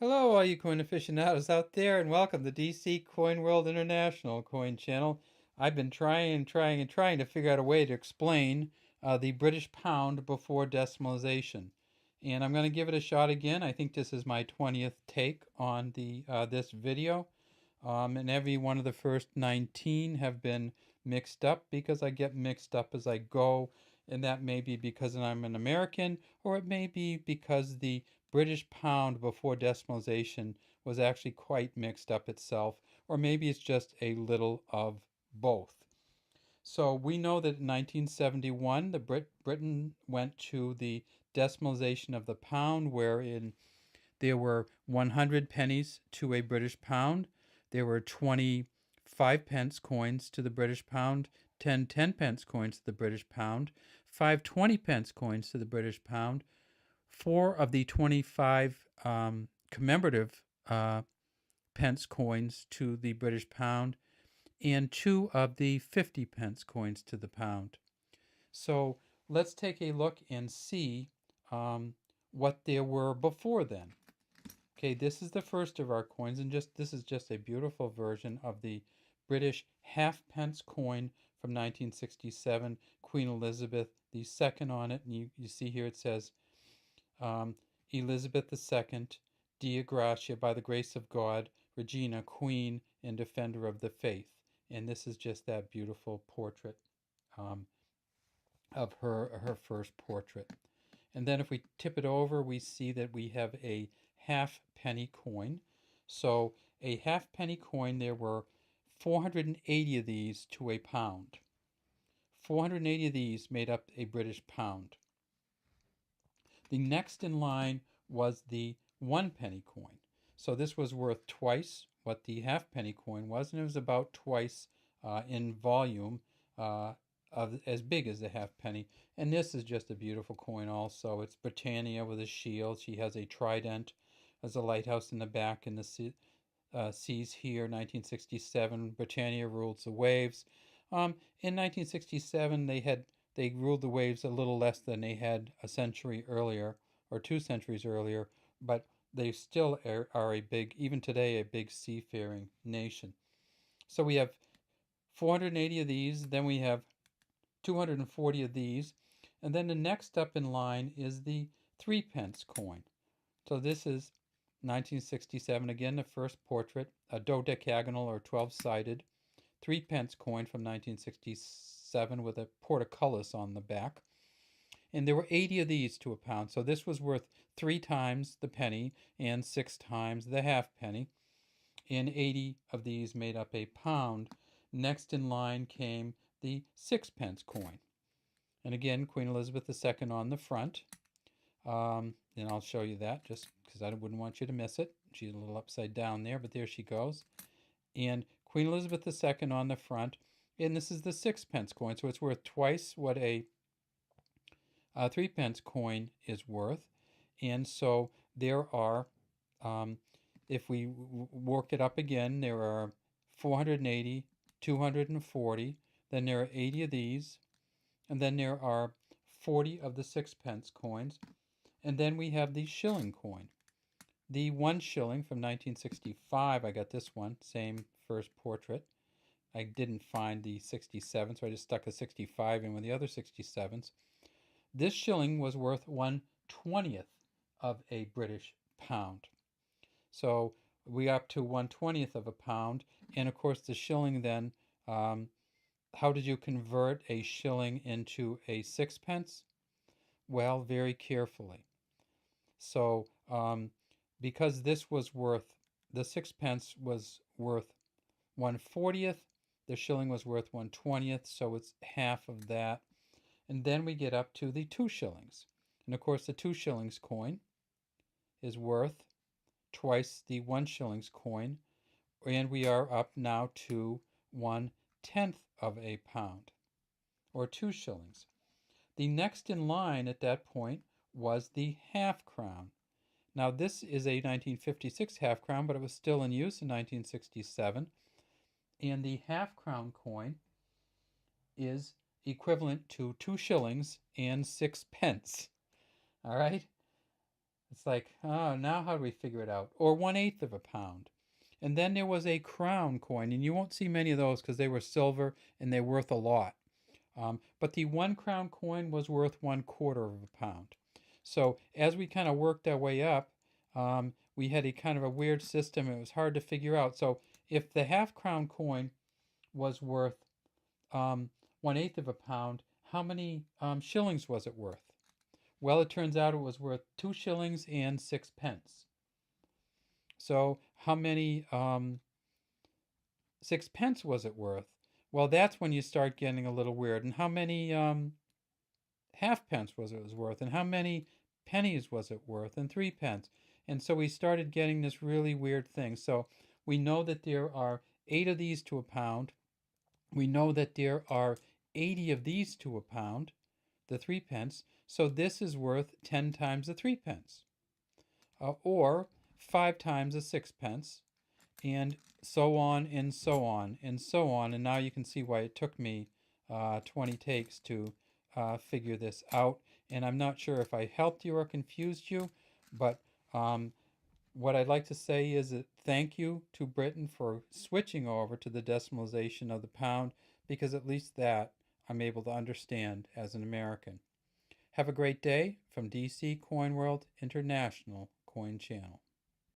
Hello, all you coin aficionados out there, and welcome to DC Coin World International Coin Channel. I've been trying to figure out a way to explain the British pound before decimalization, and I'm going to give it a shot again. I think this is my 20th take on this video, and every one of the first 19 have been mixed up because I get mixed up as I go, and that may be because I'm an American, or it may be because the British pound before decimalization was actually quite mixed up itself, or maybe it's just a little of both. So we know that in 1971, Britain went to the decimalization of the pound, wherein there were 100 pennies to a British pound. There were 25 pence coins to the British pound, 10 pence coins to the British pound, 5 20 pence coins to the British pound, 4 of the 25 commemorative pence coins to the British pound, and 2 of the 50 pence coins to the pound. So let's take a look and see what there were before then. Okay, this is the first of our coins, and this is just a beautiful version of the British half-pence coin from 1967, Queen Elizabeth II on it, and you see here it says, Elizabeth II, Dea Gratia, by the grace of God, Regina, Queen and Defender of the Faith. And this is just that beautiful portrait um, of her first portrait. And then if we tip it over, we see that we have a half penny coin. So a half penny coin, there were 480 of these to a pound. 480 of these made up a British pound. The next in line was the 1 penny coin. So this was worth twice what the halfpenny coin was, and it was about twice in volume as big as the halfpenny. And this is just a beautiful coin also. It's Britannia with a shield. She has a trident. There's a lighthouse in the back in the seas here, 1967. Britannia rules the waves. In 1967, they ruled the waves a little less than they had a century earlier or 2 centuries earlier, but they still are a big, even today, a big seafaring nation. So we have 480 of these, then we have 240 of these, and then the next up in line is the 3 pence coin. So this is 1967, again, the first portrait, a dodecagonal or 12-sided 3 pence coin from 1967 with a portcullis on the back. And there were 80 of these to a pound. So this was worth 3 times the penny and 6 times the halfpenny. And 80 of these made up a pound. Next in line came the 6 pence coin. And again, Queen Elizabeth II on the front. And I'll show you that just because I wouldn't want you to miss it. She's a little upside down there, but there she goes. And Queen Elizabeth II on the front. And this is the 6 pence coin, so it's worth twice what a 3 pence coin is worth. And so there are, if we work it up again, there are 480, 240, then there are 80 of these, and then there are 40 of the 6 pence coins, and then we have the shilling coin. The 1 shilling from 1965, I got this one, same first portrait. I didn't find the 67, so I just stuck a 65 in with the other 67s. This shilling was worth 1/20th of a British pound. So we got up to 1/20th of a pound. And of course, the shilling then, how did you convert a shilling into a 6 pence? Well, very carefully. So because this was worth, the 6 pence was worth 1/40th, the shilling was worth 1/20th, so it's half of that. And then we get up to the 2 shillings. And of course, the 2 shillings coin is worth twice the 1 shillings coin. And we are up now to 1/10th of a pound, or 2 shillings. The next in line at that point was the half crown. Now, this is a 1956 half crown, but it was still in use in 1967. And the half crown coin is equivalent to 2 shillings and 6 pence. All right? It's like, oh, now how do we figure it out? Or 1/8 of a pound. And then there was a crown coin, and you won't see many of those because they were silver and they're worth a lot. But the 1 crown coin was worth 1/4 of a pound. So as we kind of worked our way up, we had a kind of a weird system. It was hard to figure out. So if the half-crown coin was worth um, 1/8 of a pound, how many shillings was it worth? Well, it turns out it was worth 2 shillings and 6 pence. So how many 6 pence was it worth? Well, that's when you start getting a little weird. And how many halfpence was worth? And how many pennies was it worth? And 3 pence. And so we started getting this really weird thing. So we know that there are 8 of these to a pound. We know that there are 80 of these to a pound, the 3 pence. So this is worth 10 times the 3 pence, or 5 times the 6 pence, and so on and so on and so on. And now you can see why it took me 20 takes to figure this out. And I'm not sure if I helped you or confused you, but what I'd like to say is that thank you to Britain for switching over to the decimalization of the pound, because at least that I'm able to understand as an American. Have a great day from DC Coin World International Coin Channel.